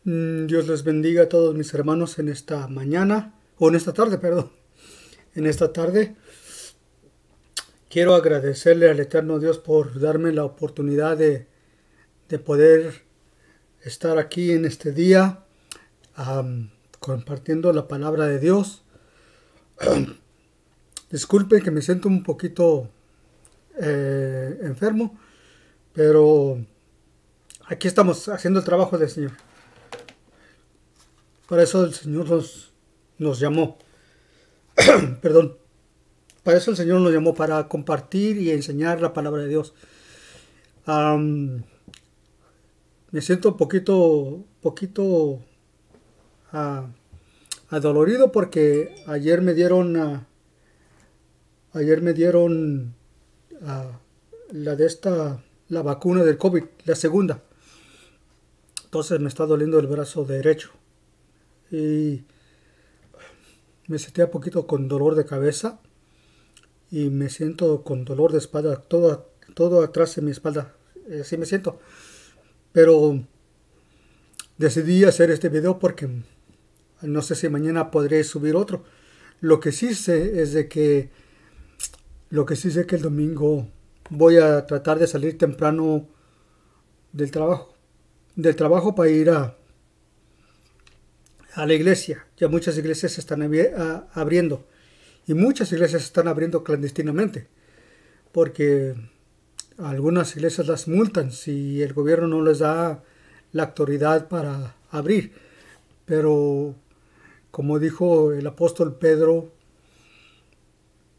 Dios les bendiga a todos mis hermanos en esta mañana, o en esta tarde, perdón. En esta tarde quiero agradecerle al Eterno Dios por darme la oportunidad de poder estar aquí en este día compartiendo la palabra de Dios. Disculpen que me siento un poquito enfermo, pero aquí estamos haciendo el trabajo del Señor. Para eso el Señor nos llamó. Perdón. Para eso el Señor nos llamó, para compartir y enseñar la palabra de Dios. Me siento un poquito adolorido porque ayer me dieron la vacuna del COVID, la segunda. Entonces me está doliendo el brazo derecho y me sentía un poquito con dolor de cabeza y me siento con dolor de espalda, todo atrás de mi espalda. Así me siento. Pero decidí hacer este video porque no sé si mañana podré subir otro. Lo que sí sé es que el domingo voy a tratar de salir temprano del trabajo para ir a la iglesia. Ya muchas iglesias se están abriendo y muchas iglesias se están abriendo clandestinamente porque algunas iglesias las multan si el gobierno no les da la autoridad para abrir. Pero como dijo el apóstol Pedro,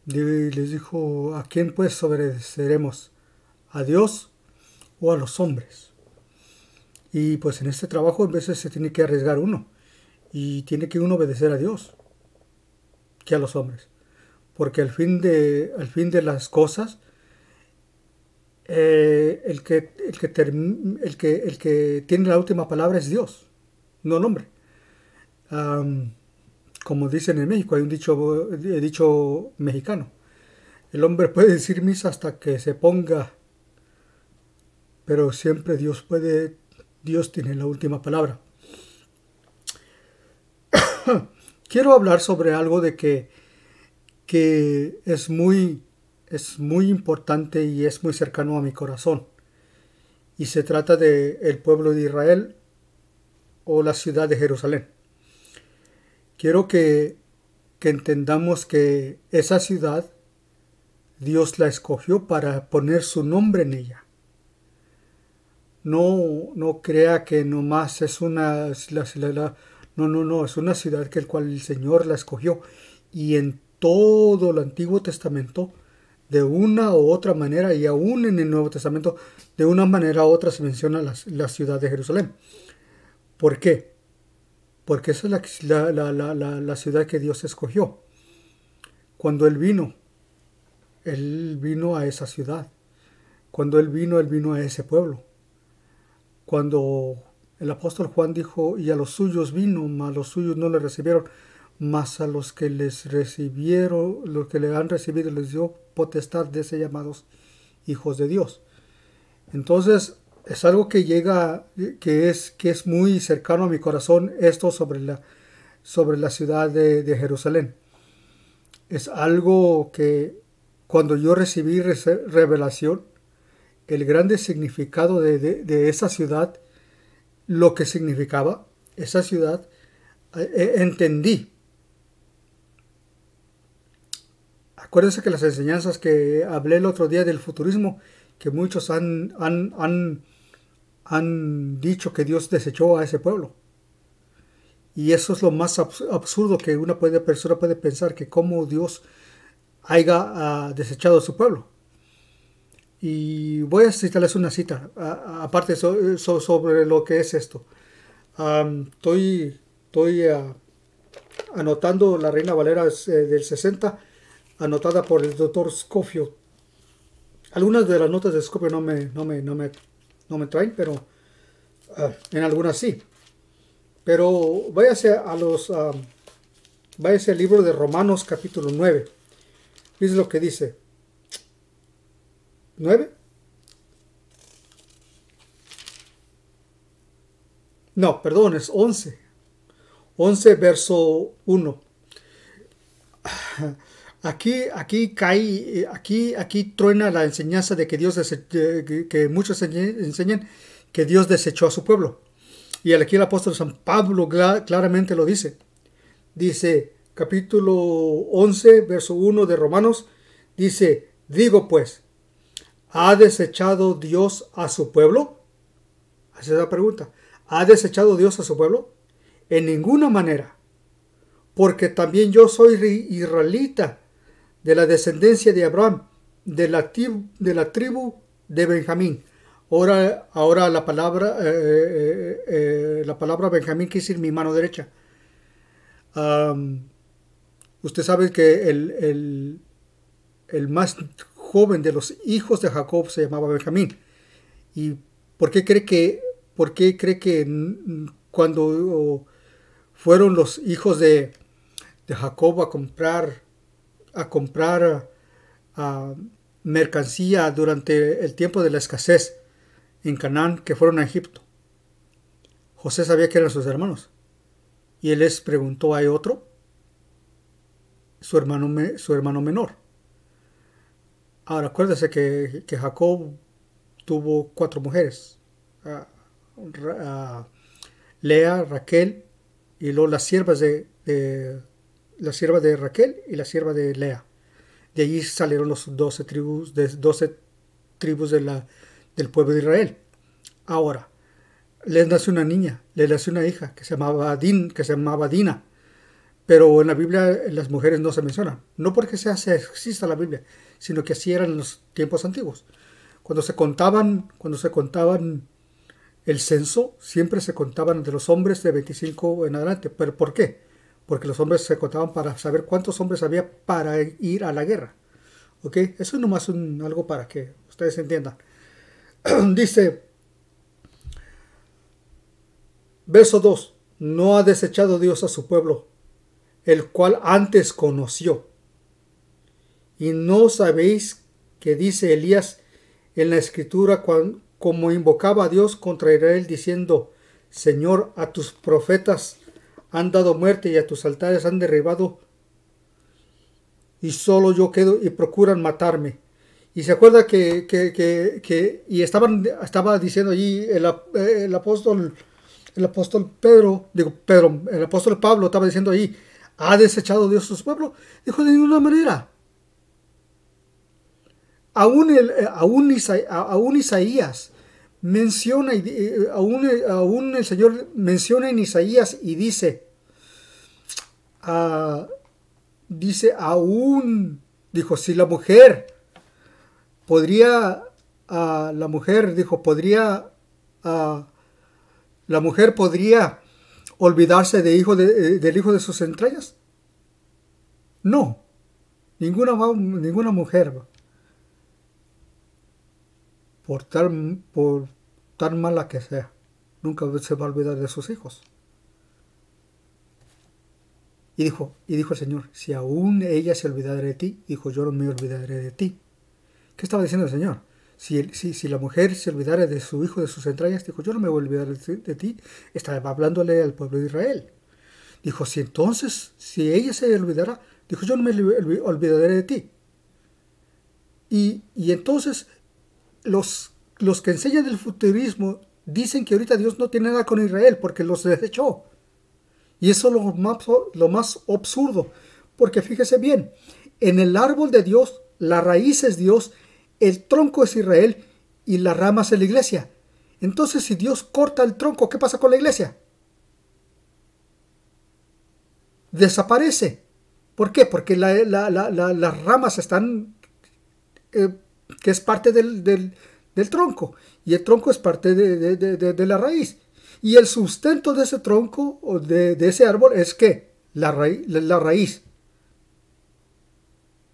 les dijo: ¿a quién pues obedeceremos? ¿A Dios o a los hombres? Y pues en este trabajo a veces se tiene que arriesgar uno y tiene que uno obedecer a Dios que a los hombres, porque al fin de las cosas el que tiene la última palabra es Dios, no el hombre. Como dicen en México, hay un dicho mexicano: el hombre puede decir misa hasta que se ponga, pero siempre Dios tiene la última palabra. Quiero hablar sobre algo de que es muy importante y es muy cercano a mi corazón. Y se trata de el pueblo de Israel o la ciudad de Jerusalén. Quiero que entendamos que esa ciudad Dios la escogió para poner su nombre en ella. No crea que nomás es no, es una ciudad que el cual el Señor la escogió. Y en todo el Antiguo Testamento, de una u otra manera, y aún en el Nuevo Testamento, de una manera u otra se menciona la ciudad de Jerusalén. ¿Por qué? Porque esa es la ciudad que Dios escogió. Cuando Él vino a esa ciudad. Cuando Él vino a ese pueblo. Cuando el apóstol Juan dijo: y a los suyos vino, mas los suyos no le recibieron, mas a los que les recibieron, los que le han recibido, les dio potestad de ser llamados hijos de Dios. Entonces es algo que es muy cercano a mi corazón, esto sobre la ciudad de Jerusalén. Es algo que cuando yo recibí revelación, el grande significado de esa ciudad, lo que significaba esa ciudad, entendí. Acuérdense que las enseñanzas que hablé el otro día del futurismo, que muchos han dicho que Dios desechó a ese pueblo. Y eso es lo más absurdo que una persona puede pensar, que cómo Dios haya desechado a su pueblo. Y voy a citarles una cita, aparte sobre lo que es esto. Estoy anotando la Reina Valera del 60, anotada por el Dr. Scofield. Algunas de las notas de Scofield no me traen, pero en algunas sí. Pero váyase al libro de Romanos capítulo 9. Dice lo que dice. 9. No, perdón, es 11. 11 verso 1. Aquí truena la enseñanza de que que muchos enseñan que Dios desechó a su pueblo. Y aquí el apóstol San Pablo claramente lo dice. Dice, capítulo 11, verso 1 de Romanos, dice, digo pues, ¿ha desechado Dios a su pueblo? Esa es la pregunta. ¿Ha desechado Dios a su pueblo? En ninguna manera, porque también yo soy israelita, de la descendencia de Abraham, de la tribu de Benjamín. Ahora la palabra Benjamín quiere decir mi mano derecha. Usted sabe que el más joven de los hijos de Jacob se llamaba Benjamín. ¿Y por qué cree que cuando fueron los hijos de Jacob a comprar mercancía durante el tiempo de la escasez en Canaán, que fueron a Egipto? José sabía que eran sus hermanos y él les preguntó: ¿hay otro? Su hermano menor. Ahora acuérdese que Jacob tuvo 4 mujeres: Lea, Raquel, y luego las siervas la sierva de Raquel y la sierva de Lea. De allí salieron los 12 tribus del pueblo de Israel. Ahora, les nació una niña, les nació una hija que se llamaba Dina. Pero en la Biblia las mujeres no se mencionan. No porque sea sexista la Biblia, sino que así eran en los tiempos antiguos. Cuando se contaban el censo, siempre se contaban de los hombres de 25 en adelante. ¿Pero por qué? Porque los hombres se contaban para saber cuántos hombres había para ir a la guerra. ¿Ok? Eso es nomás algo para que ustedes entiendan. Dice, verso 2. No ha desechado Dios a su pueblo, el cual antes conoció. Y no sabéis que dice Elías en la escritura como invocaba a Dios contra Israel, diciendo: Señor, a tus profetas han dado muerte y a tus altares han derribado, y solo yo quedo y procuran matarme. Y se acuerda y estaba diciendo allí el apóstol Pedro, el apóstol Pablo estaba diciendo ahí: ¿ha desechado Dios a su pueblo? Dijo: de ninguna manera. Aún Isaías menciona, aún el Señor menciona en Isaías y dice, dijo, si la mujer podría, la mujer podría olvidarse del hijo de sus entrañas. No, ninguna mujer, por tan mala que sea, nunca se va a olvidar de sus hijos. Y dijo el Señor: si aún ella se olvidara de ti, dijo, yo no me olvidaré de ti. ¿Qué estaba diciendo el Señor? Si la mujer se olvidara de su hijo, de sus entrañas, dijo, yo no me voy a olvidar de ti. Estaba hablándole al pueblo de Israel. Dijo, si ella se olvidara, dijo, yo no me olvidaré de ti. Y entonces los que enseñan el futurismo dicen que ahorita Dios no tiene nada con Israel porque los desechó. Y eso es lo más absurdo, porque fíjese bien, en el árbol de Dios, la raíz es Dios, el tronco es Israel y las ramas es la iglesia. Entonces, si Dios corta el tronco, ¿qué pasa con la iglesia? Desaparece. ¿Por qué? Porque las ramas están, que es parte del tronco, y el tronco es parte de la raíz. Y el sustento de ese tronco o de ese árbol es ¿qué? La raíz.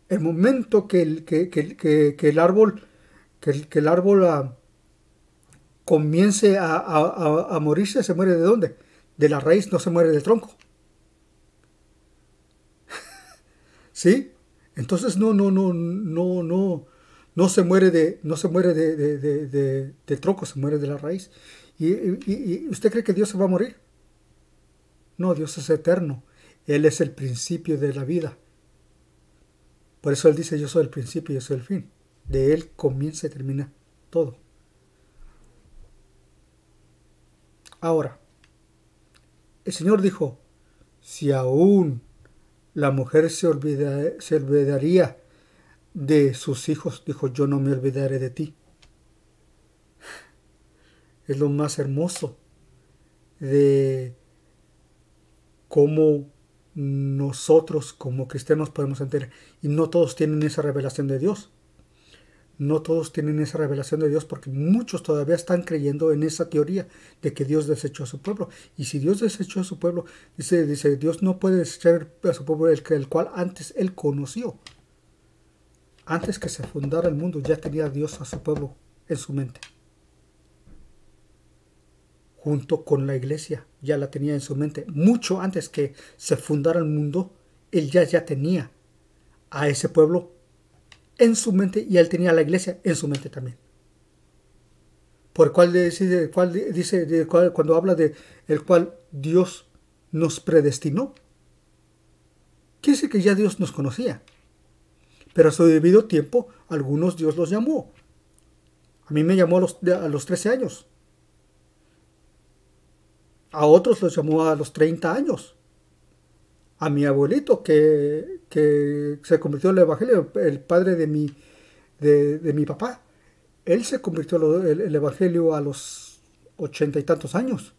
El momento que el árbol comience a morirse, ¿se muere de dónde? De la raíz, no se muere del tronco. ¿Sí? Entonces no se muere del tronco, se muere de la raíz. ¿Y usted cree que Dios se va a morir? No, Dios es eterno. Él es el principio de la vida. Por eso Él dice, yo soy el principio y yo soy el fin. De Él comienza y termina todo. Ahora, el Señor dijo, si aún la mujer se olvidaría de sus hijos, dijo, yo no me olvidaré de ti. Es lo más hermoso de cómo nosotros como cristianos podemos entender. Y no todos tienen esa revelación de Dios. No todos tienen esa revelación de Dios porque muchos todavía están creyendo en esa teoría de que Dios desechó a su pueblo. Y si Dios desechó a su pueblo, dice Dios no puede desechar a su pueblo el cual antes Él conoció. Antes que se fundara el mundo ya tenía Dios a su pueblo en su mente. Junto con la iglesia ya la tenía en su mente. Mucho antes que se fundara el mundo, Él ya tenía a ese pueblo en su mente y Él tenía a la iglesia en su mente también. Por el cual cuando habla de el cual Dios nos predestinó, quiere decir que ya Dios nos conocía. Pero a su debido tiempo, algunos Dios los llamó. A mí me llamó a los 13 años. A otros los llamó a los 30 años. A mi abuelito, que se convirtió en el Evangelio, el padre de mi papá. Él se convirtió en el Evangelio a los 80 y tantos años.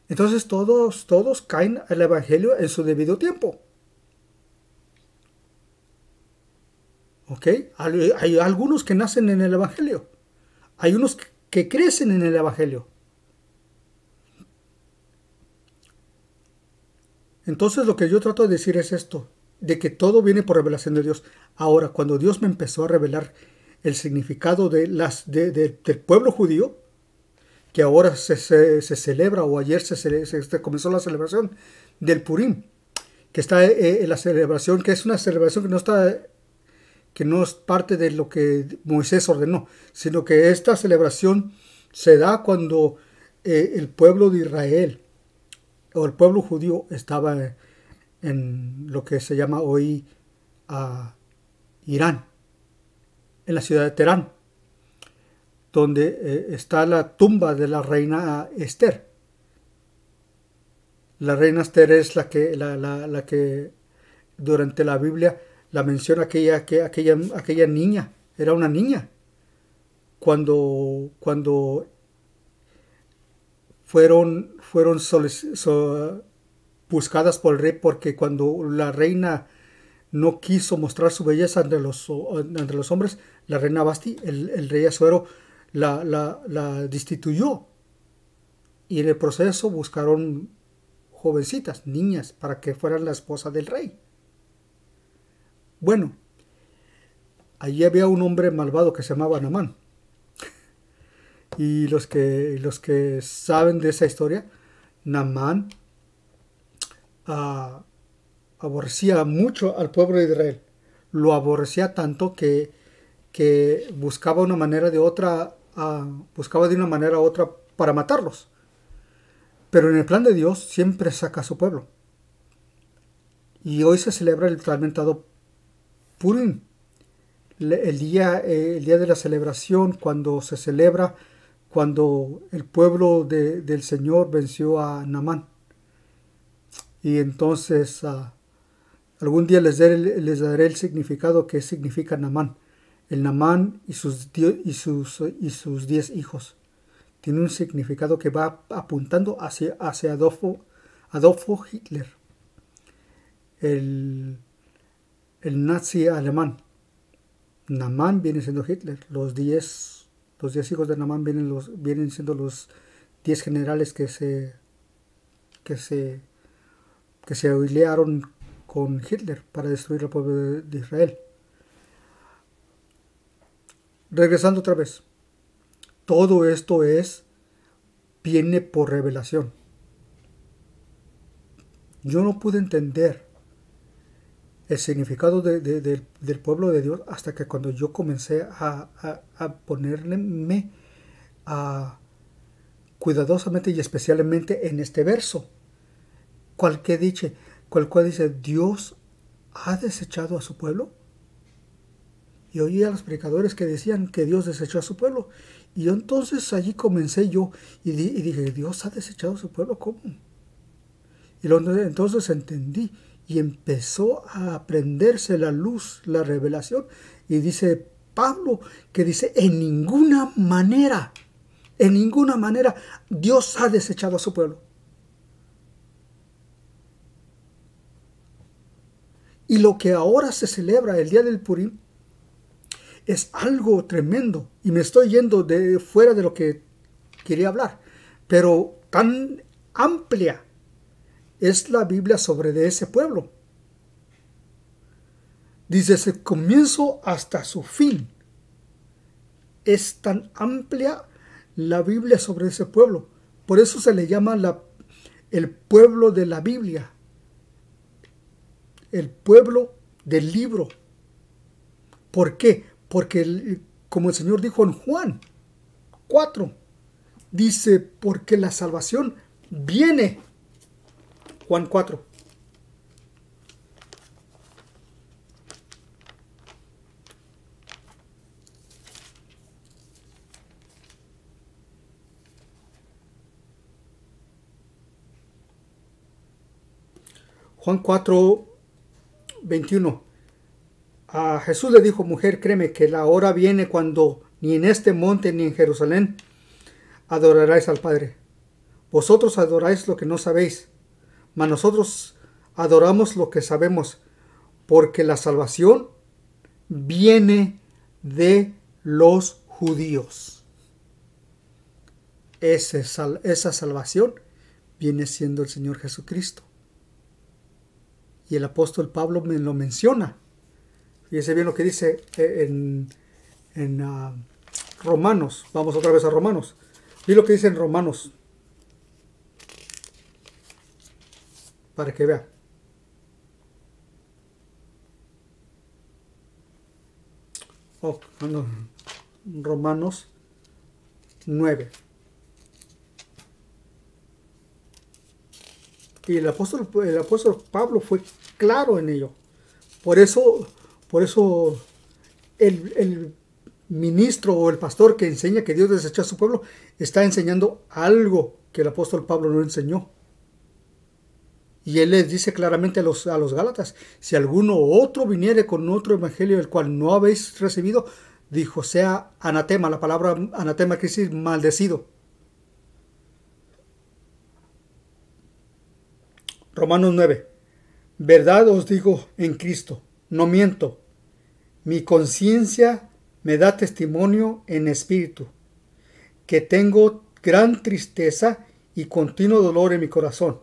Entonces todos caen al Evangelio en su debido tiempo. ¿Ok? Hay algunos que nacen en el Evangelio. Hay unos que crecen en el Evangelio. Entonces lo que yo trato de decir es esto, de que todo viene por revelación de Dios. Ahora, cuando Dios me empezó a revelar el significado del pueblo judío, que ahora se celebra, o ayer se comenzó la celebración del Purim, que está en la celebración, que es una celebración que no es parte de lo que Moisés ordenó, sino que esta celebración se da cuando el pueblo de Israel o el pueblo judío estaba en lo que se llama hoy Irán, en la ciudad de Teherán, donde está la tumba de la reina Esther. La reina Esther es la que durante la Biblia la menciona aquella niña, era una niña, cuando fueron buscadas por el rey, porque cuando la reina no quiso mostrar su belleza entre los hombres, la reina Basti, el rey Asuero, la destituyó. Y en el proceso buscaron jovencitas, niñas, para que fueran la esposa del rey. Bueno, allí había un hombre malvado que se llamaba Naamán. Y los que saben de esa historia, Naamán aborrecía mucho al pueblo de Israel. Lo aborrecía tanto que buscaba una manera de otra para matarlos. Pero en el plan de Dios siempre saca a su pueblo. Y hoy se celebra el fragmentado Purim, el día de la celebración, cuando se celebra cuando el pueblo del Señor venció a Naamán. Y entonces algún día les daré el significado que significa Naamán. El Naamán y sus 10 hijos. Tiene un significado que va apuntando hacia Adolfo Hitler, el nazi alemán. Naamán viene siendo Hitler. Los 10 hijos de Naamán vienen siendo los 10 generales que se aliaron con Hitler para destruir al pueblo de Israel. Regresando otra vez, todo esto viene por revelación. Yo no pude entender el significado del pueblo de Dios hasta que cuando yo comencé a ponerme a cuidadosamente y especialmente en este verso, cual dice, Dios ha desechado a su pueblo. Y oí a los predicadores que decían que Dios desechó a su pueblo. Y yo entonces allí comencé yo y dije, ¿Dios ha desechado a su pueblo? ¿Cómo? Entonces entendí y empezó a prenderse la luz, la revelación. Y dice Pablo, que dice, en ninguna manera Dios ha desechado a su pueblo. Y lo que ahora se celebra, el día del Purim, es algo tremendo. Y me estoy yendo de fuera de lo que quería hablar. Pero tan amplia es la Biblia sobre de ese pueblo. Desde su comienzo hasta su fin. Es tan amplia la Biblia sobre ese pueblo. Por eso se le llama el pueblo de la Biblia. El pueblo del libro. ¿Por qué? Porque como el Señor dijo en Juan 4, dice, porque la salvación viene. Juan 4. Juan 4, 21. A Jesús le dijo, mujer, créeme que la hora viene cuando ni en este monte ni en Jerusalén adoraréis al Padre. Vosotros adoráis lo que no sabéis, mas nosotros adoramos lo que sabemos, porque la salvación viene de los judíos. Esa salvación viene siendo el Señor Jesucristo. Y el apóstol Pablo me lo menciona. Fíjese bien lo que dice en Romanos. Vamos otra vez a Romanos. Y lo que dice en Romanos. Para que vea. Romanos 9. Y el apóstol Pablo fue claro en ello. Por eso el ministro o el pastor que enseña que Dios desechó a su pueblo está enseñando algo que el apóstol Pablo no enseñó. Y él les dice claramente a los Gálatas, si alguno otro viniere con otro evangelio el cual no habéis recibido, dijo, sea anatema. La palabra anatema quiere decir maldecido. Romanos 9. Verdad os digo en Cristo, no miento. Mi conciencia me da testimonio en espíritu, que tengo gran tristeza y continuo dolor en mi corazón.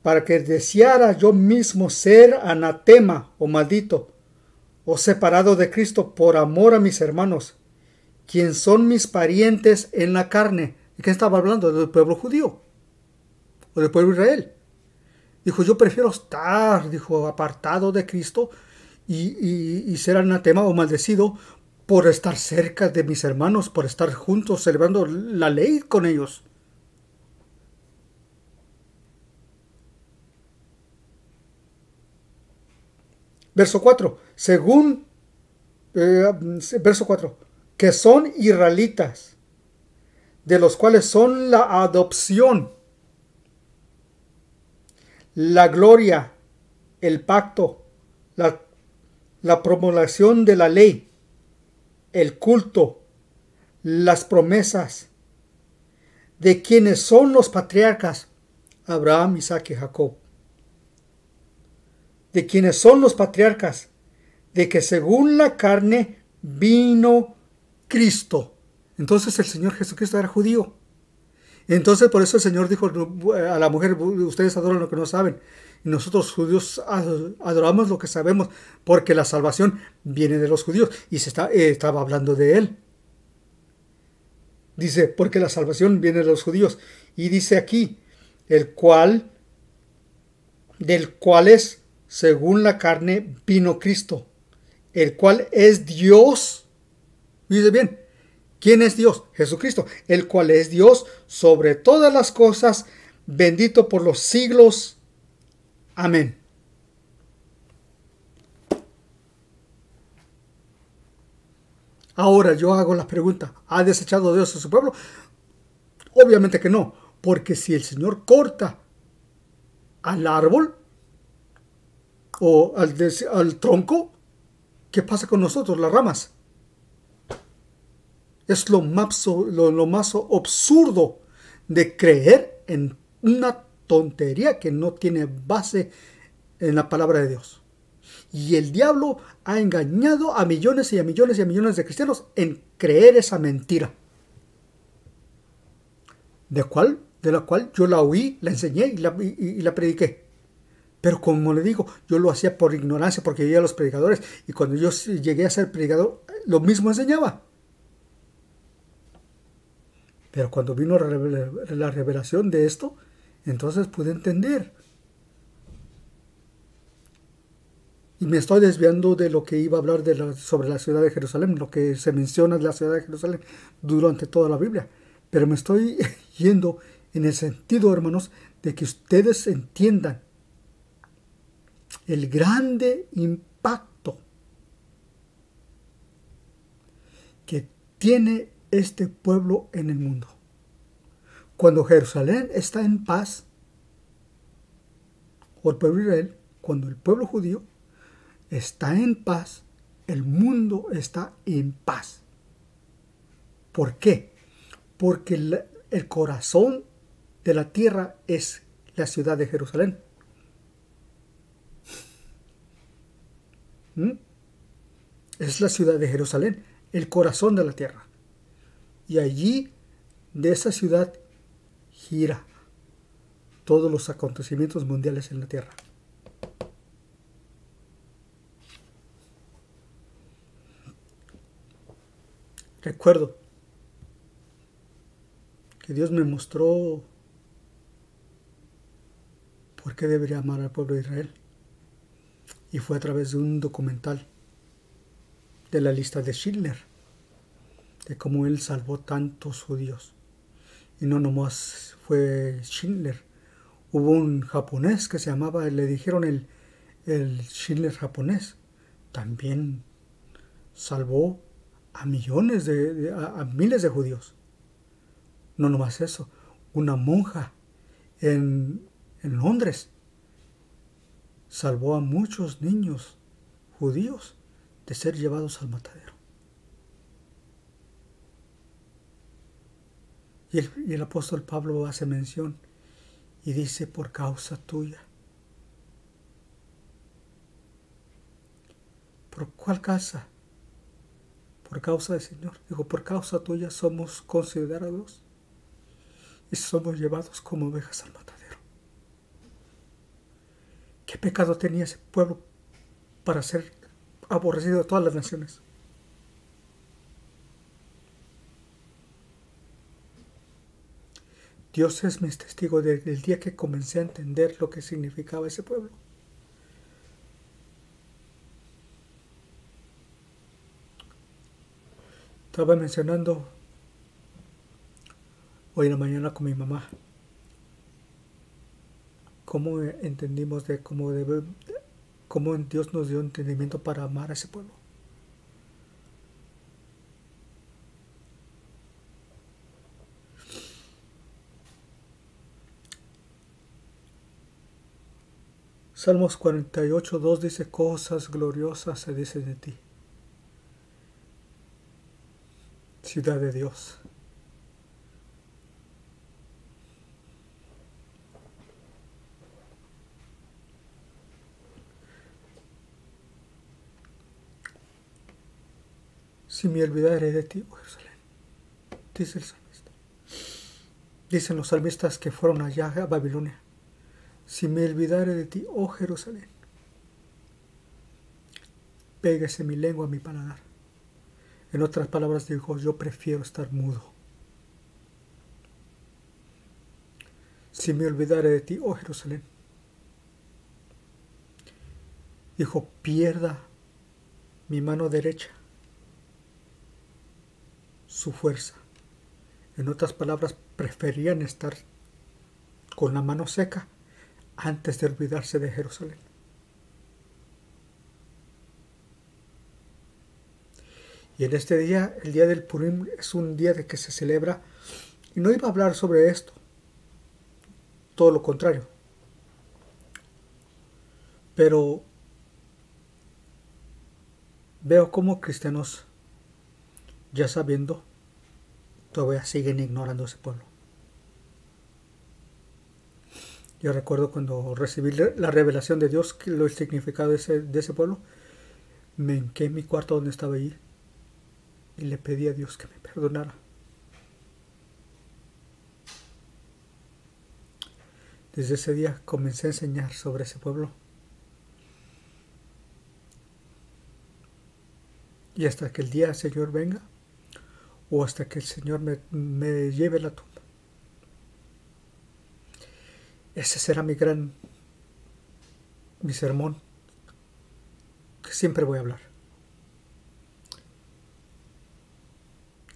Para que deseara yo mismo ser anatema o maldito, o separado de Cristo por amor a mis hermanos, quien son mis parientes en la carne. ¿De qué estaba hablando? Del pueblo judío, o del pueblo de Israel. Dijo, yo prefiero estar, dijo, apartado de Cristo y ser anatema o maldecido por estar cerca de mis hermanos, por estar juntos celebrando la ley con ellos. Verso 4. Verso 4. Que son israelitas, de los cuales son la adopción, la gloria, el pacto, la promulgación de la ley, el culto, las promesas, de quienes son los patriarcas, Abraham, Isaac y Jacob. De quienes son los patriarcas, de que según la carne vino Cristo. Entonces el Señor Jesucristo era judío. Entonces por eso el Señor dijo a la mujer, ustedes adoran lo que no saben. Y nosotros judíos adoramos lo que sabemos, porque la salvación viene de los judíos. Y estaba hablando de él. Dice, porque la salvación viene de los judíos. Y dice aquí, del cual es, según la carne, vino Cristo, el cual es Dios. Dice bien, ¿Quién es Dios? Jesucristo, el cual es Dios sobre todas las cosas, bendito por los siglos. Amén. Ahora yo hago la pregunta, ¿ha desechado Dios a su pueblo? Obviamente que no, porque si el Señor corta al árbol o al tronco, ¿qué pasa con nosotros, las ramas? Es lo más absurdo de creer en una tontería que no tiene base en la palabra de Dios. Y el diablo ha engañado a millones y a millones y a millones de cristianos en creer esa mentira. De la cual yo la oí, la enseñé y la prediqué. Pero como le digo, yo lo hacía por ignorancia, porque veía a los predicadores. Y cuando yo llegué a ser predicador, lo mismo enseñaba. Pero cuando vino la revelación de esto, entonces pude entender. Y me estoy desviando de lo que iba a hablar sobre la ciudad de Jerusalén, lo que se menciona de la ciudad de Jerusalén durante toda la Biblia. Pero me estoy yendo en el sentido, hermanos, de que ustedes entiendan el grande impacto que tiene este pueblo en el mundo. Cuando Jerusalén está en paz, o el pueblo de Israel, cuando el pueblo judío está en paz, el mundo está en paz. ¿Por qué? Porque el corazón de la tierra es la ciudad de Jerusalén. Es la ciudad de Jerusalén, el corazón de la tierra. Y allí, de esa ciudad, gira todos los acontecimientos mundiales en la tierra. Recuerdo que Dios me mostró por qué debería amar al pueblo de Israel. Y fue a través de un documental de la lista de Schindler, de cómo él salvó tantos judíos. Y no nomás fue Schindler. Hubo un japonés que se llamaba, le dijeron el Schindler japonés. También salvó a millones, a miles de judíos. No nomás eso. Una monja en Londres salvó a muchos niños judíos de ser llevados al matadero. Y el apóstol Pablo hace mención y dice, por causa tuya. ¿Por cuál causa? Por causa del Señor. Dijo, por causa tuya somos considerados y somos llevados como ovejas al matadero. ¿Qué pecado tenía ese pueblo para ser aborrecido de todas las naciones? Dios es mi testigo desde el día que comencé a entender lo que significaba ese pueblo. Estaba mencionando hoy en la mañana con mi mamá cómo entendimos de cómo Dios nos dio entendimiento para amar a ese pueblo. Salmos 48:2 dice, cosas gloriosas se dicen de ti, ciudad de Dios. Si me olvidare de ti, oh Jerusalén, dice el salmista. Dicen los salmistas que fueron allá a Babilonia. Si me olvidare de ti, oh Jerusalén, pégase mi lengua a mi paladar. En otras palabras dijo, yo prefiero estar mudo. Si me olvidare de ti, oh Jerusalén, dijo, pierda mi mano derecha su fuerza. En otras palabras, preferían estar con la mano seca antes de olvidarse de Jerusalén. Y en este día, el día del Purim, es un día de que se celebra, y no iba a hablar sobre esto, todo lo contrario. Pero veo como cristianos, ya sabiendo, todavía siguen ignorando a ese pueblo. Yo recuerdo cuando recibí la revelación de Dios, el significado de ese pueblo, me hinqué en mi cuarto donde estaba allí y le pedí a Dios que me perdonara. Desde ese día comencé a enseñar sobre ese pueblo. Y hasta que el día del Señor venga, o hasta que el Señor me lleve a la tumba. Ese será mi sermón, que siempre voy a hablar.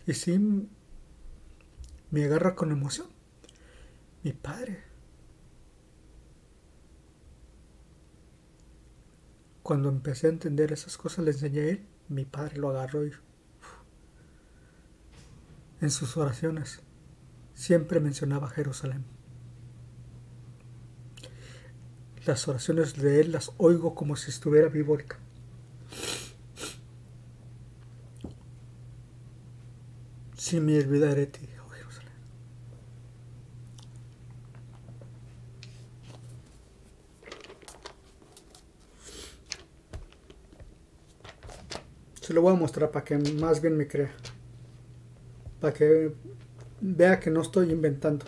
Y sí, me agarra con emoción. Mi padre. Cuando empecé a entender esas cosas, le enseñé a él. Mi padre lo agarró y en sus oraciones siempre mencionaba Jerusalén. Las oraciones de él las oigo como si estuviera vivo ahorita. Si me olvidaré de ti, oh Jerusalén. Se lo voy a mostrar para que más bien me crea. Para que vea que no estoy inventando.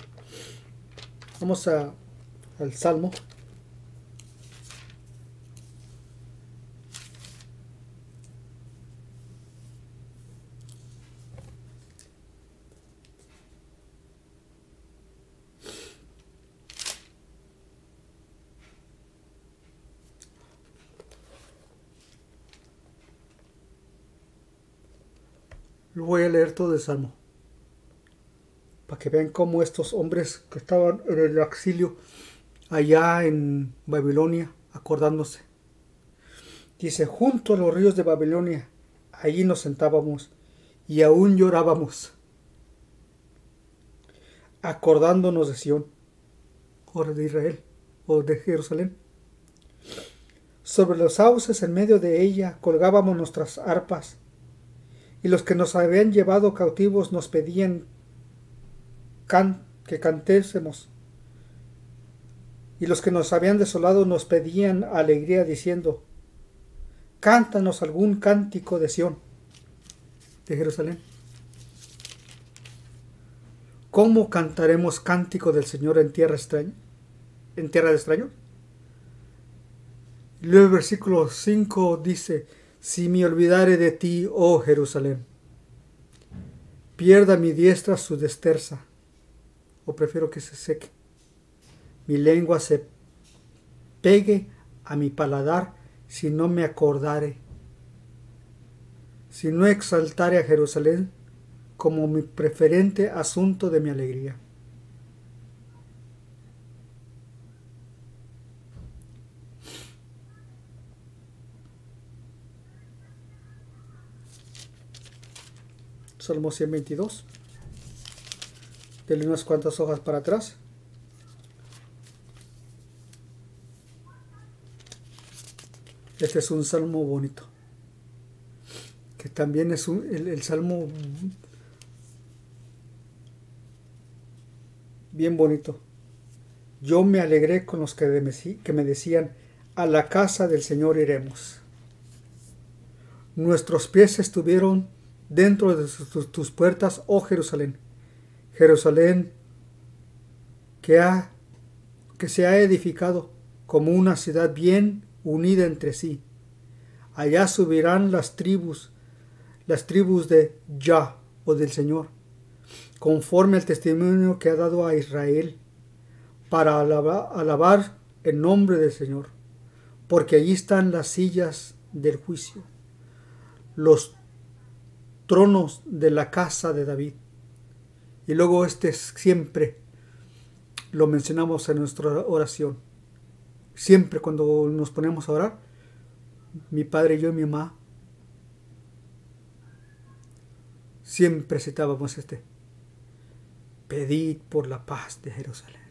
Vamos al Salmo. Lo voy a leer todo el Salmo. Para que vean cómo estos hombres que estaban en el exilio allá en Babilonia, acordándose. Dice, junto a los ríos de Babilonia, allí nos sentábamos y aún llorábamos, acordándonos de Sión, o de Israel, o de Jerusalén. Sobre los sauces en medio de ella colgábamos nuestras arpas, y los que nos habían llevado cautivos nos pedían que cantésemos, y los que nos habían desolado nos pedían alegría diciendo, cántanos algún cántico de Sión, de Jerusalén. ¿Cómo cantaremos cántico del Señor en tierra extraña? ¿En tierra de extraños? Luego el versículo 5 dice, si me olvidare de ti, oh Jerusalén, pierda mi diestra su desterza, o prefiero que se seque. Mi lengua se pegue a mi paladar si no me acordare, si no exaltare a Jerusalén como mi preferente asunto de mi alegría. Salmo 122. Dele unas cuantas hojas para atrás. Este es un salmo bonito, que también es el salmo bien bonito. Yo me alegré con los que me decían, a la casa del Señor iremos. Nuestros pies estuvieron dentro de tus puertas, oh Jerusalén. Jerusalén que se ha edificado como una ciudad bien unida entre sí. Allá subirán las tribus de Yah, o del Señor, conforme al testimonio que ha dado a Israel, para alabar el nombre del Señor, porque allí están las sillas del juicio, los tronos de la casa de David. Y luego siempre lo mencionamos en nuestra oración. Siempre cuando nos ponemos a orar, mi padre, yo y mi mamá, siempre citábamos pedid por la paz de Jerusalén.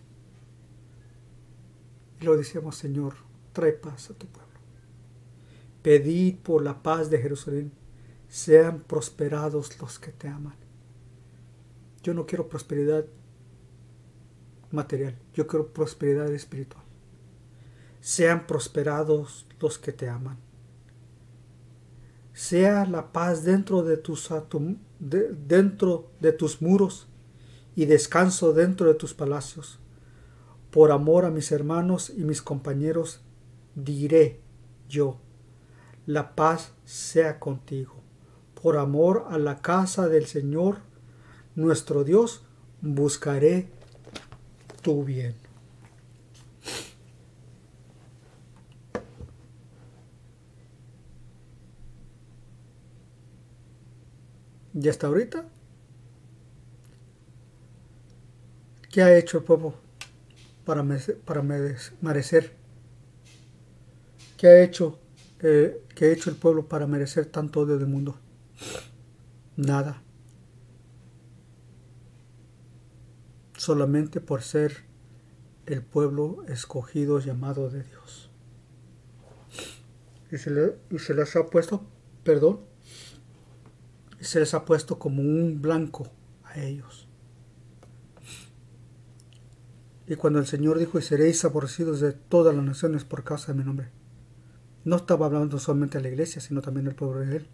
Y lo decíamos, Señor, trae paz a tu pueblo. Pedid por la paz de Jerusalén, sean prosperados los que te aman. Yo no quiero prosperidad material, yo quiero prosperidad espiritual. Sean prosperados los que te aman. Sea la paz dentro de tus muros y descanso dentro de tus palacios. Por amor a mis hermanos y mis compañeros, diré yo, la paz sea contigo. Por amor a la casa del Señor, nuestro Dios, buscaré tu bien. Y hasta ahorita, ¿qué ha hecho el pueblo para merecer? ¿Qué ha hecho el pueblo para merecer tanto odio del mundo? Nada. Solamente por ser el pueblo escogido, llamado de Dios. Y se les ha puesto, se les ha puesto como un blanco a ellos. Y cuando el Señor dijo, y seréis aborrecidos de todas las naciones por causa de mi nombre, no estaba hablando solamente a la iglesia, sino también al pueblo de Él.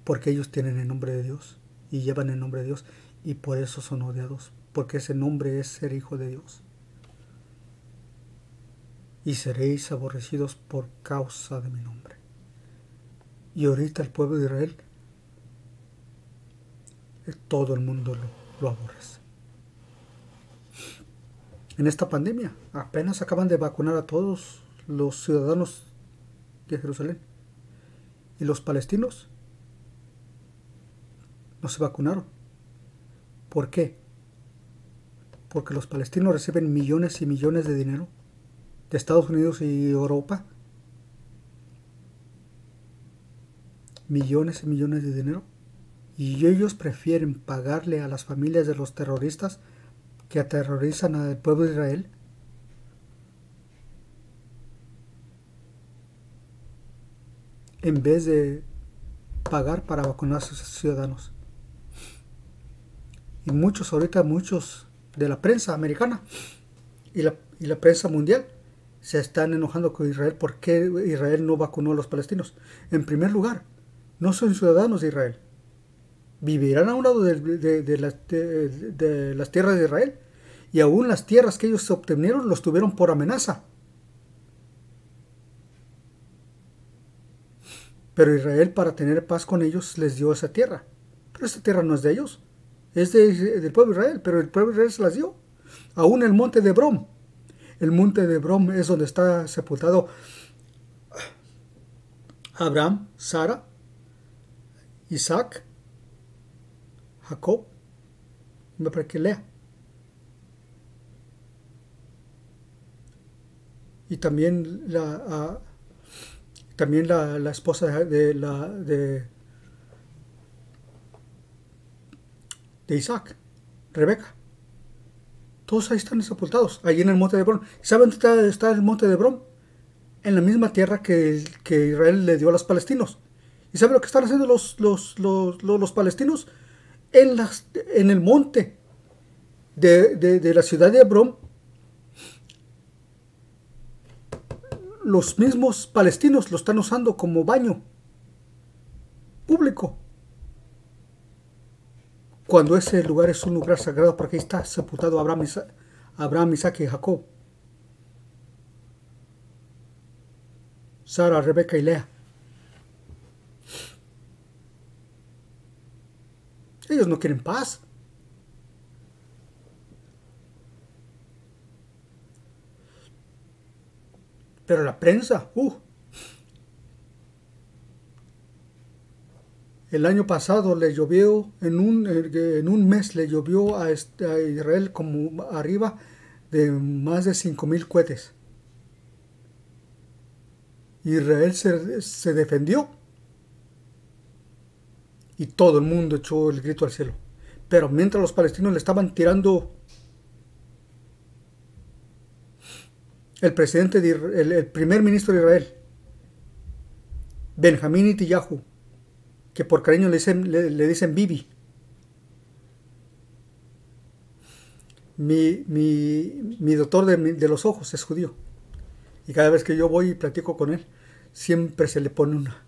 Porque ellos tienen el nombre de Dios y llevan el nombre de Dios y por eso son odiados. Porque ese nombre es ser hijo de Dios. Y seréis aborrecidos por causa de mi nombre. Y ahorita el pueblo de Israel, todo el mundo lo aborrece. En esta pandemia apenas acaban de vacunar a todos los ciudadanos de Jerusalén. Y los palestinos no se vacunaron. ¿Por qué? Porque los palestinos reciben millones y millones de dinero de Estados Unidos y Europa. Millones y millones de dinero. Y ellos prefieren pagarle a las familias de los terroristas que aterrorizan al pueblo de Israel. En vez de pagar para vacunar a sus ciudadanos. Y muchos de la prensa americana y la prensa mundial se están enojando con Israel porque Israel no vacunó a los palestinos. En primer lugar, no son ciudadanos de Israel. Vivirán a un lado de las tierras de Israel. Y aún las tierras que ellos obtuvieron los tuvieron por amenaza. Pero Israel, para tener paz con ellos, les dio esa tierra. Pero esa tierra no es de ellos. Es del pueblo de Israel. Pero el pueblo de Israel se las dio. Aún el monte de Hebrón. El monte de Hebrón es donde está sepultado Abraham, Sara, Isaac, Jacob, me parece que Lea. Y también la esposa de Isaac, Rebeca. Todos ahí están sepultados, ahí en el monte de Hebrón. ¿Saben dónde está el monte de Hebrón? En la misma tierra que Israel le dio a los palestinos. ¿Y saben lo que están haciendo los palestinos? En el monte de la ciudad de Hebrón, los mismos palestinos lo están usando como baño público. Cuando ese lugar es un lugar sagrado, porque ahí está sepultado Abraham, Isaac y Jacob. Sara, Rebeca y Lea. Ellos no quieren paz. Pero la prensa, El año pasado le llovió, en un mes le llovió a Israel como arriba de más de 5,000 cohetes. Israel se defendió y todo el mundo echó el grito al cielo. Pero mientras los palestinos le estaban tirando, el presidente el primer ministro de Israel, Benjamín Netanyahu, que por cariño le dicen Bibi, mi doctor de los ojos es judío, y cada vez que yo voy y platico con él, siempre se le pone una.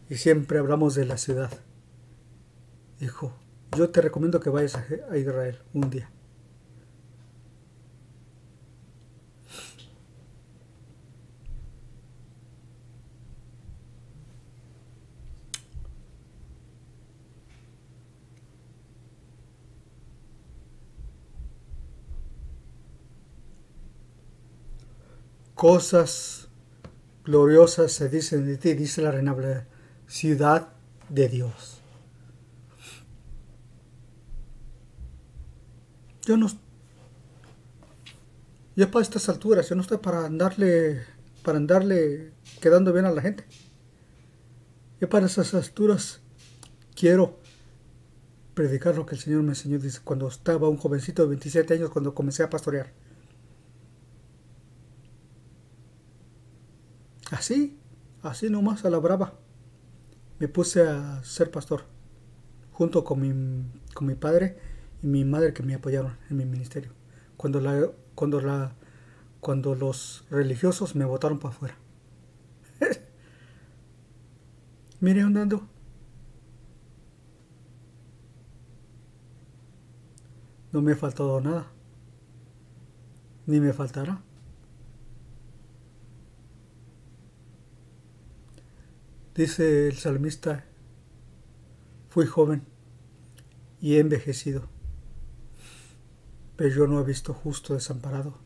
Y siempre hablamos de la ciudad. Dijo, yo te recomiendo que vayas a Israel un día. Cosas gloriosas se dicen de ti, dice la Reina Valera, ciudad de Dios. Yo para estas alturas, yo no estoy para andarle quedando bien a la gente. Yo para esas alturas quiero predicar lo que el Señor me enseñó, dice, cuando estaba un jovencito de 27 años, cuando comencé a pastorear. Así nomás a la brava. Me puse a ser pastor, junto con mi padre y mi madre, que me apoyaron en mi ministerio. Cuando los religiosos me botaron para afuera. Mire dónde ando. No me ha faltado nada, ni me faltará. Dice el salmista, fui joven y he envejecido, pero yo no he visto justo desamparado,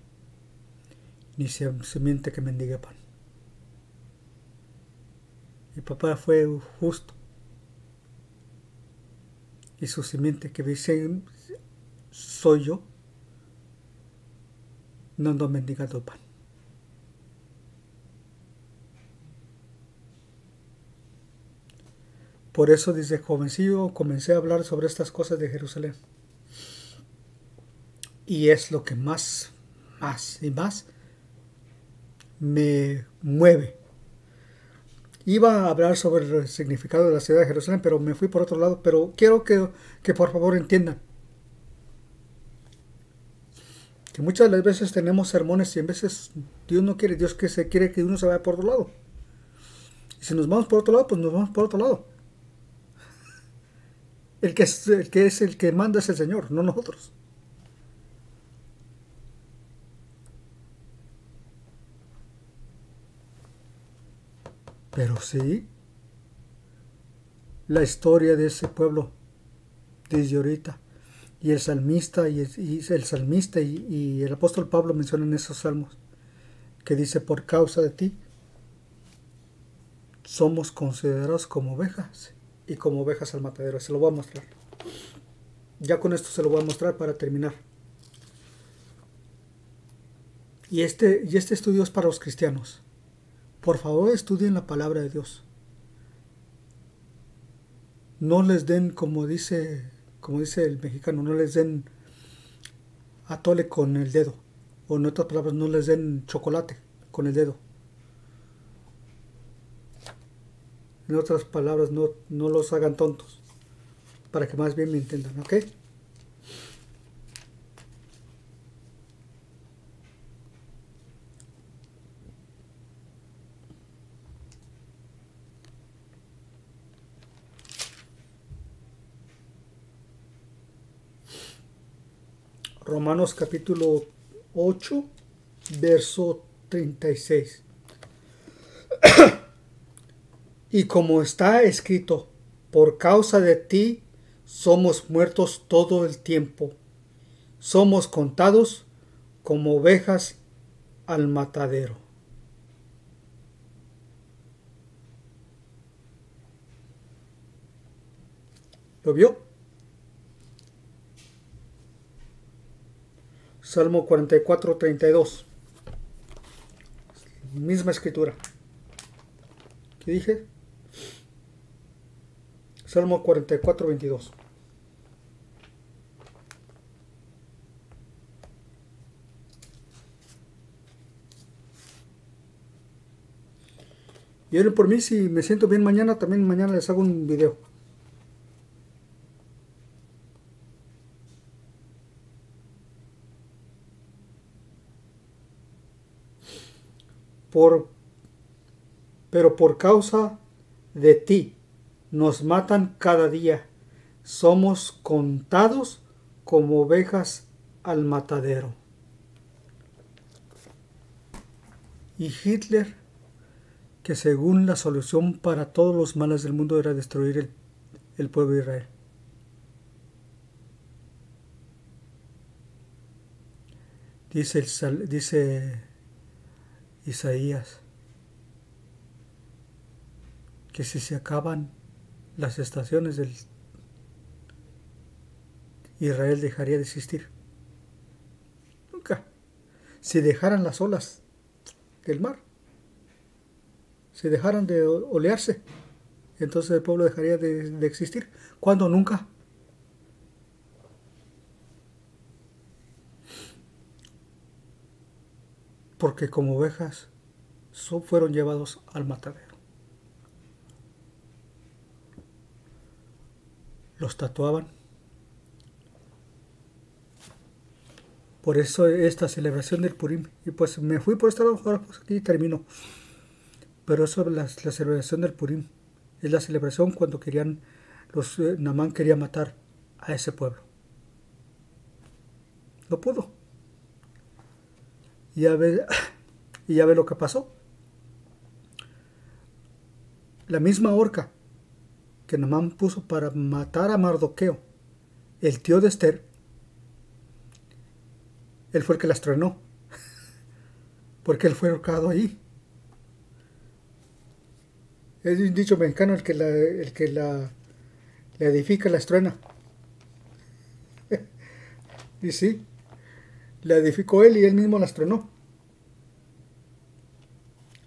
ni semiente que mendigue pan. Mi papá fue justo, y su simiente que dice soy yo, no ando mendigando pan. Por eso desde jovencillo comencé a hablar sobre estas cosas de Jerusalén. Y es lo que más me mueve. Iba a hablar sobre el significado de la ciudad de Jerusalén, pero me fui por otro lado. Pero quiero que por favor entiendan que muchas de las veces tenemos sermones y en veces Dios no quiere, Dios quiere que uno se vaya por otro lado. Y si nos vamos por otro lado, pues nos vamos por otro lado. El que es el que manda es el Señor, no nosotros. Pero sí, la historia de ese pueblo desde ahorita, y el salmista y el apóstol Pablo mencionan esos salmos que dice, por causa de ti somos considerados como ovejas, y como ovejas al matadero. Se lo voy a mostrar. Ya con esto se lo voy a mostrar para terminar. Y este estudio es para los cristianos. Por favor, estudien la palabra de Dios. No les den, como dice el mexicano, no les den atole con el dedo. O en otras palabras, no les den chocolate con el dedo. En otras palabras, no los hagan tontos, para que más bien me entiendan, ¿ok? Romanos capítulo 8, verso 36. Y como está escrito, por causa de ti somos muertos todo el tiempo. Somos contados como ovejas al matadero. ¿Lo vio? Salmo 44:32. Misma escritura. ¿Qué dije? Salmo 44:22. Y oren por mí, si me siento bien mañana, también mañana les hago un video. Por, pero por causa de ti nos matan cada día. Somos contados como ovejas al matadero. Y Hitler, que según la solución para todos los males del mundo era destruir el pueblo de Israel. Dice Isaías que si se acaban las estaciones del Israel dejaría de existir. Nunca. Si dejaran las olas del mar, si dejaran de olearse, entonces el pueblo dejaría de existir. ¿Cuándo? Nunca. Porque como ovejas fueron llevados al matadero. Los tatuaban. Por eso esta celebración del Purim. Y pues me fui por este lado, ahora pues aquí termino. Pero eso es la celebración del Purim. Es la celebración cuando querían, Naamán quería matar a ese pueblo. No pudo. Y ya ve lo que pasó. La misma horca que Naamán puso para matar a Mardoqueo, el tío de Esther, él fue el que la estrenó. Porque él fue ahorcado ahí. Es un dicho mexicano, el que la edifica la estruena. Y sí, la edificó él y él mismo la estrenó.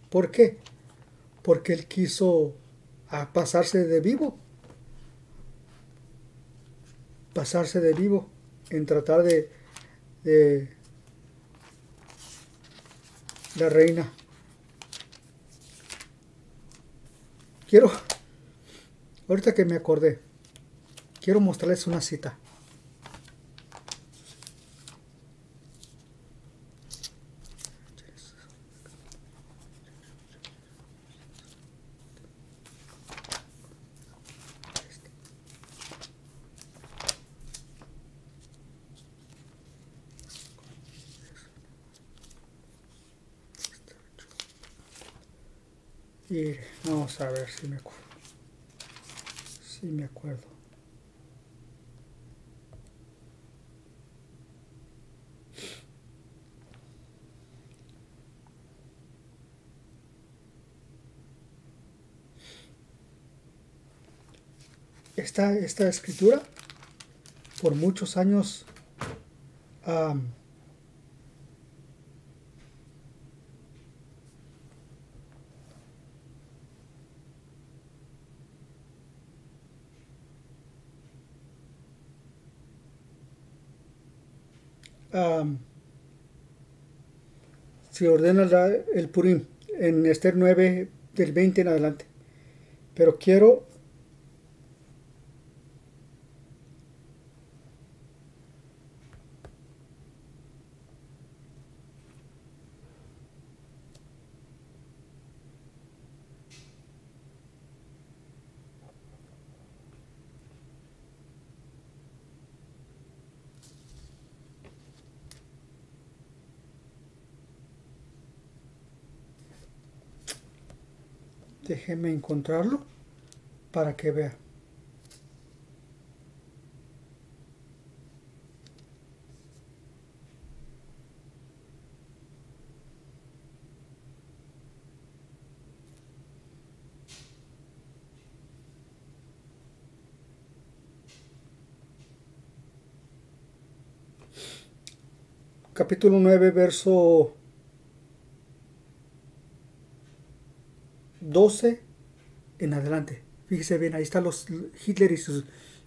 ¿Por qué? Porque él quiso pasarse de vivo. Pasarse de vivo en tratar de la reina. Ahorita que me acordé, quiero mostrarles una cita. Y vamos a ver si me acuerdo. Si me acuerdo. Esta escritura por muchos años se ordena el Purim en Esther 9 del 20 en adelante. Pero quiero déjeme encontrarlo para que vea. capítulo 9, verso 12 en adelante. Fíjese bien, ahí están los Hitler y sus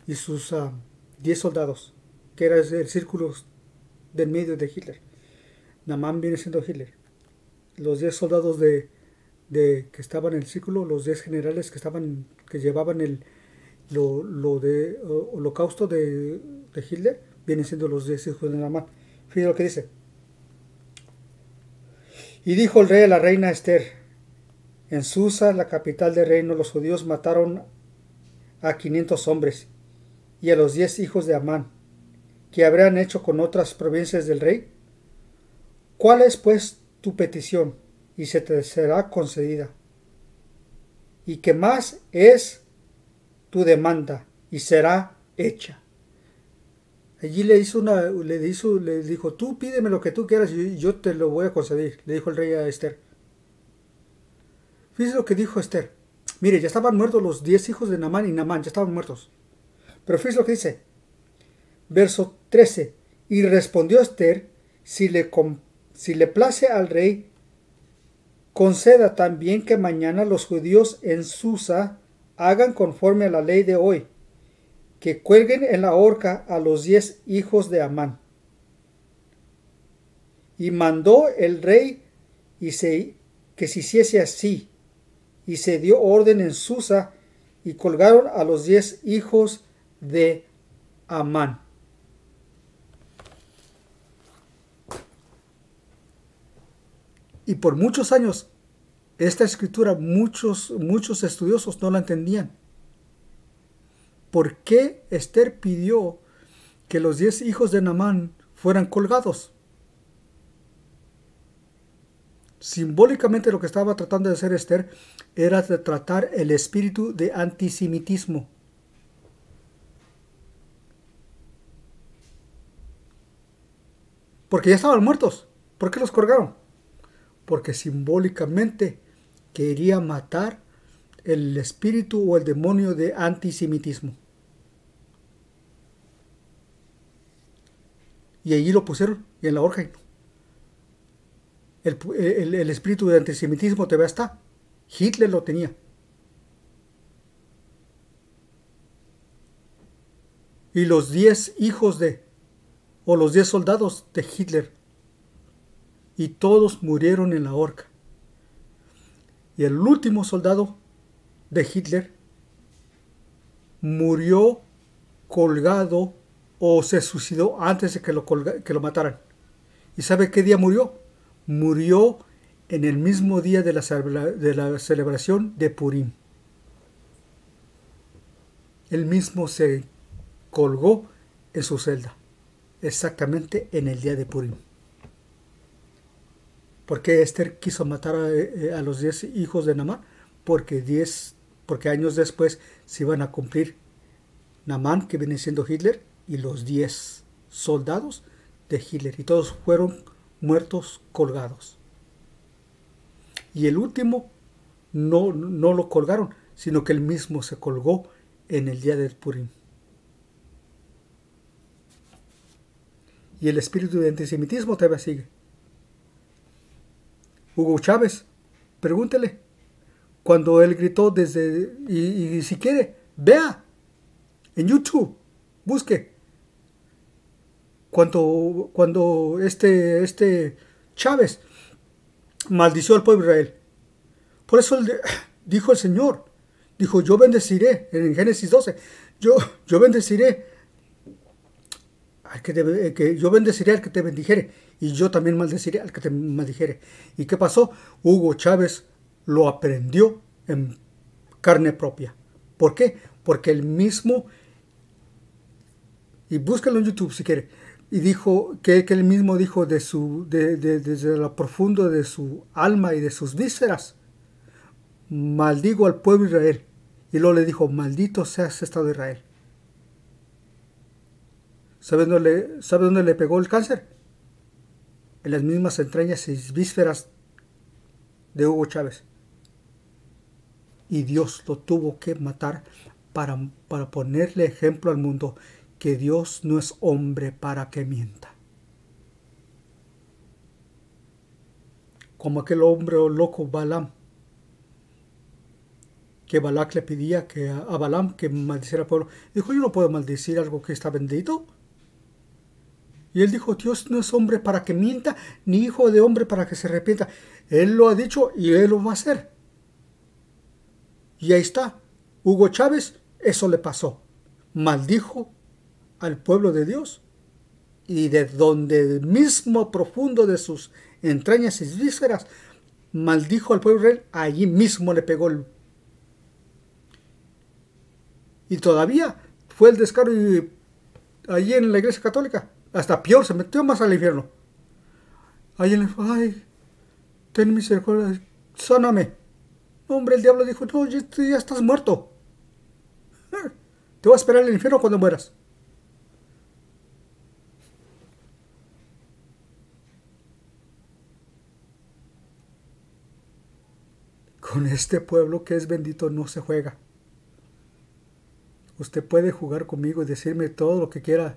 10 soldados, que era el círculo del medio de Hitler. Naaman viene siendo Hitler. Los 10 soldados que estaban en el círculo, los 10 generales que llevaban lo de holocausto de Hitler, vienen siendo los 10 hijos de Naaman. Fíjate lo que dice. Y dijo el rey a la reina Esther: en Susa, la capital del reino, los judíos mataron a 500 hombres y a los 10 hijos de Amán, que habrían hecho con otras provincias del rey. ¿Cuál es pues tu petición? Y se te será concedida. ¿Y qué más es tu demanda? Y será hecha. Allí le dijo: tú pídeme lo que tú quieras y yo te lo voy a conceder, le dijo el rey a Esther. Fíjese lo que dijo Esther. Mire, ya estaban muertos los 10 hijos de Naamán y Naamán, ya estaban muertos. Pero fíjese lo que dice. Verso 13. Y respondió Esther: si le place al rey, conceda también que mañana los judíos en Susa hagan conforme a la ley de hoy, que cuelguen en la horca a los 10 hijos de Amán. Y mandó el rey que se hiciese así, y se dio orden en Susa, y colgaron a los 10 hijos de Amán. Y por muchos años, esta escritura muchos estudiosos no la entendían. ¿Por qué Esther pidió que los 10 hijos de Naamán fueran colgados? Simbólicamente lo que estaba tratando de hacer Esther era de tratar el espíritu de antisemitismo. Porque ya estaban muertos. ¿Por qué los colgaron? Porque simbólicamente quería matar el espíritu o el demonio de antisemitismo. Y allí lo pusieron, y en la horca. El espíritu de antisemitismo todavía está. Hitler lo tenía. Y los 10 hijos los 10 soldados de Hitler, y todos murieron en la horca. Y el último soldado de Hitler murió colgado o se suicidó antes de que lo mataran. ¿Y sabe qué día murió? Murió en el mismo día de la celebración de Purim. Él mismo se colgó en su celda, exactamente en el día de Purim. ¿Por qué Esther quiso matar a los 10 hijos de Naamán? Porque años después se iban a cumplir Naamán, que viene siendo Hitler, y los 10 soldados de Hitler, y todos fueron muertos colgados. Y el último no lo colgaron, sino que él mismo se colgó en el día del Purim. Y el espíritu de antisemitismo todavía sigue. Hugo Chávez, pregúntele, cuando él gritó y si quiere, vea en YouTube, busque, cuando este Chávez maldició al pueblo de Israel. Por eso dijo el Señor, dijo: yo bendeciré, en Génesis 12, yo bendeciré yo bendeciré al que te bendijere, y yo también maldeciré al que te maldijere. ¿Y qué pasó? Hugo Chávez lo aprendió en carne propia. ¿Por qué? Porque él mismo, y búscalo en YouTube si quiere, y dijo que él mismo dijo desde lo profundo de su alma y de sus vísceras: maldigo al pueblo de Israel. Y luego le dijo: maldito seas Estado de Israel. ¿Sabe dónde le pegó el cáncer? En las mismas entrañas y vísceras de Hugo Chávez. Y Dios lo tuvo que matar para ponerle ejemplo al mundo que Dios no es hombre para que mienta. como aquel hombre loco Balaam, que Balac le pedía que a Balaam que maldiciera al pueblo. Dijo, yo no puedo maldecir algo que está bendito. Y él dijo, Dios no es hombre para que mienta, ni hijo de hombre para que se arrepienta. Él lo ha dicho y él lo va a hacer. Y ahí está. Hugo Chávez, eso le pasó. Maldijo al pueblo de Dios. Y de donde el mismo profundo de sus entrañas y vísceras maldijo al pueblo de Israel, allí mismo le pegó el... Y todavía fue el descaro y allí en la iglesia católica, hasta peor, se metió más al infierno. Allí le dijo, ay, ten misericordia, sáname. Hombre, el diablo dijo, no, ya estás muerto. Te voy a esperar en el infierno cuando mueras. Con este pueblo que es bendito no se juega. Usted puede jugar conmigo y decirme todo lo que quiera,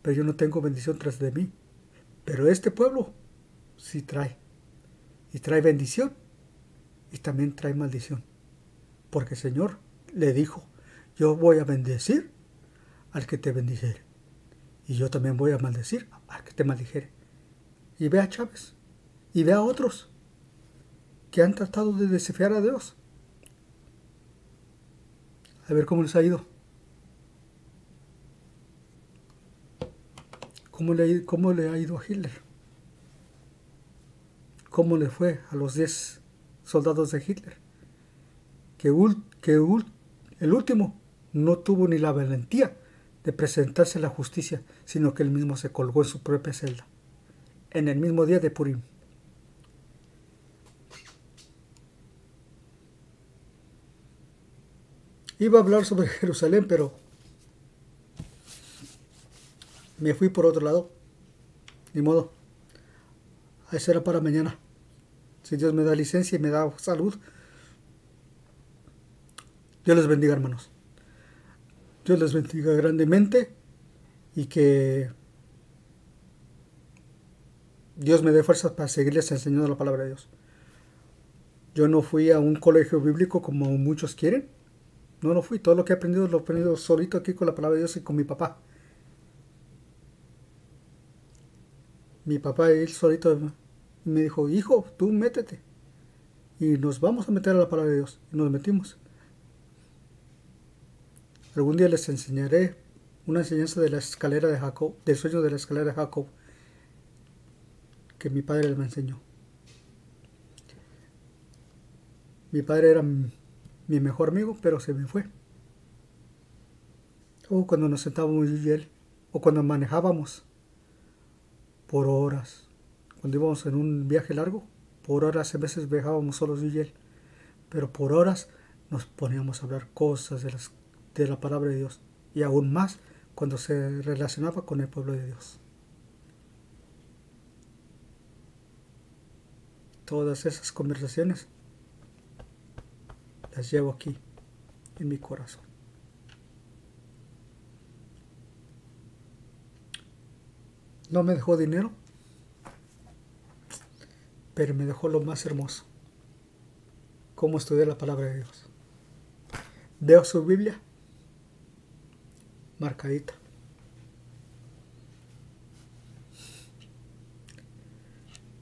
pero yo no tengo bendición tras de mí. Pero este pueblo sí trae. Y trae bendición y también trae maldición. Porque el Señor le dijo, yo voy a bendecir al que te bendijere. Y yo también voy a maldecir al que te maldijere. Y ve a Chávez. Y ve a otros que han tratado de desafiar a Dios. A ver cómo les ha ido. ¿Cómo le ha ido a Hitler? ¿Cómo le fue a los 10 soldados de Hitler? Que el último no tuvo ni la valentía de presentarse a la justicia, sino que él mismo se colgó en su propia celda, en el mismo día de Purim. Iba a hablar sobre Jerusalén, pero me fui por otro lado. Ni modo. Ahí será para mañana. Si Dios me da licencia y me da salud. Dios les bendiga, hermanos. Dios les bendiga grandemente. Y que Dios me dé fuerzas para seguirles enseñando la palabra de Dios. Yo no fui a un colegio bíblico como muchos quieren. No fui. Todo lo que he aprendido lo he aprendido solito aquí con la palabra de Dios y con mi papá. Mi papá, él solito me dijo, hijo, tú métete. Y nos vamos a meter a la palabra de Dios. Y nos metimos. Algún día les enseñaré una enseñanza de la escalera de Jacob, del sueño de la escalera de Jacob, que mi padre me enseñó. Mi padre era mi mejor amigo, pero se me fue. O cuando nos sentábamos yo y él, o cuando manejábamos por horas, cuando íbamos en un viaje largo, por horas a veces viajábamos solos yo y él, pero por horas nos poníamos a hablar cosas de la palabra de Dios, y aún más cuando se relacionaba con el pueblo de Dios. Todas esas conversaciones las llevo aquí en mi corazón. No me dejó dinero, pero me dejó lo más hermoso: cómo estudiar la palabra de Dios. Veo su Biblia marcadita.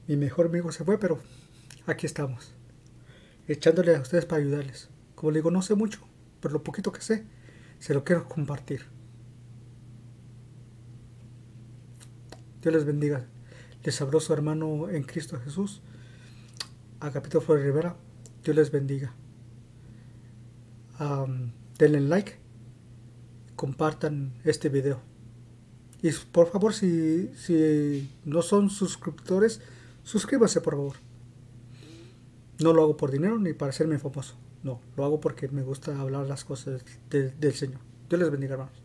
Mi mejor amigo se fue, pero aquí estamos, echándole a ustedes para ayudarles. Como le digo, no sé mucho, pero lo poquito que sé, se lo quiero compartir. Dios les bendiga. Les habló su hermano en Cristo Jesús, Agapito Flores Rivera. Dios les bendiga. Denle like, compartan este video. Y por favor, si no son suscriptores, suscríbanse por favor. No lo hago por dinero ni para hacerme famoso. No, lo hago porque me gusta hablar las cosas del Señor. Dios les bendiga, hermanos.